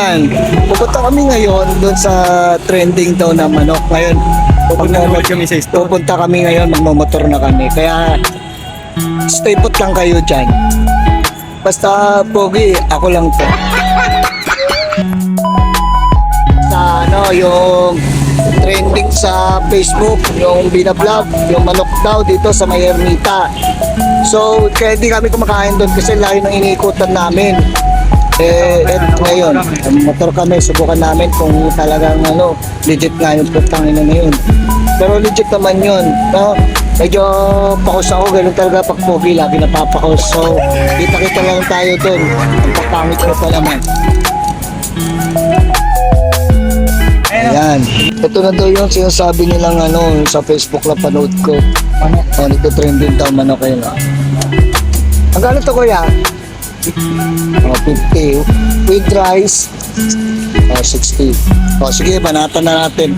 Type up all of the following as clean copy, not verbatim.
Ayan, pupunta kami ngayon doon sa trending daw na manok. Ngayon, pupunta kami ngayon, magmamotor na kami. Kaya, stay put lang kayo dyan. Basta, Pogi, ako lang to. Sa yung trending sa Facebook, yung binablog, yung manok daw dito sa may Ermita. So, kaya di kami kumakain doon kasi layo ng iniikutan namin. Ngayon, motor kami, subukan namin kung talagang legit nga yung putangin na yun. Pero legit naman yun, no? Medyo pakos ako, ganun talaga pag Pogi, lagi napapakos. So, kita-kita lang tayo doon. Ang papangit ko pa naman. Ayan. Ito na daw yung sinasabi nilang sa Facebook na panood ko. Ito trending daw manok kayo na. Ang gano'n to kuya? 50. With rice, 60. Sige, banatan na natin.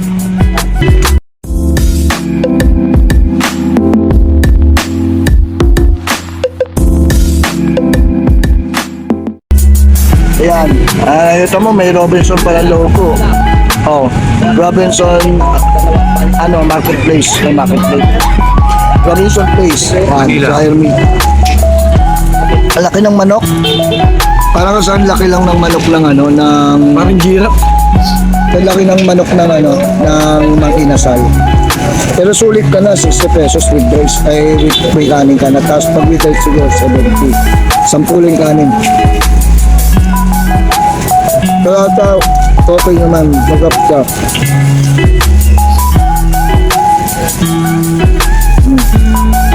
Ayan. Ito mo, may Robinson pala logo. Robinson, marketplace. May marketplace. Robinson Place. Sa Ermita. Ang laki ng manok. Parang saan laki lang ng manok ng Parang giraffe. Ang laki ng manok ng ng Mang Inasal. Pero sulit ka na, 60 pesos with rice, with may kanin ka na. Tapos pag with rice siguro, 70. 10 kanin. Pero okay naman, magap ka.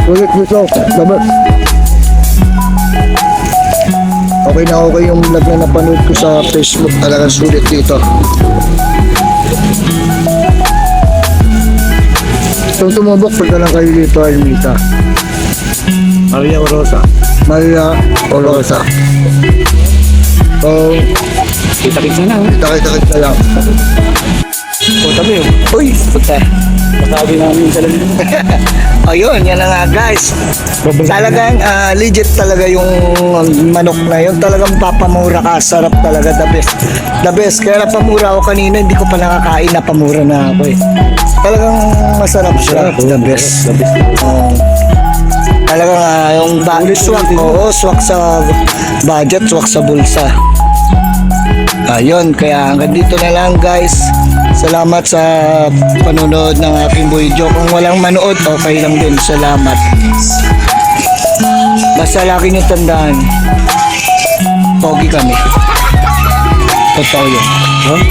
Sulit nito, dapat. Okay na okay yung vlog na napanood ko sa Facebook, talagang sulit dito. Itong tumubok, pagka lang kayo dito, Ermita. Maria Orosa. Maria Orosa. So, Kita-kita na. kita lang. Punta mo yun. Uy! Puta. Masabi namin sa lalim. Ayun, yan na nga guys. Talagang legit talaga yung manok na yun. Talagang papamura ka. Sarap talaga. The best. The best. Kaya napamura ako kanina. Hindi ko pa nakakain. Napamura na ako eh. Talagang masarap siya. The best. Talagang yung swak. Oo, swak sa budget. Swak sa bulsa. Ayun, kaya hanggang dito na lang guys. Salamat sa panonood ng aking video. Kung walang manood, okay lang din. Salamat. Basta lagi nyo tandaan, Pogi kami. Totoo yun. Huh?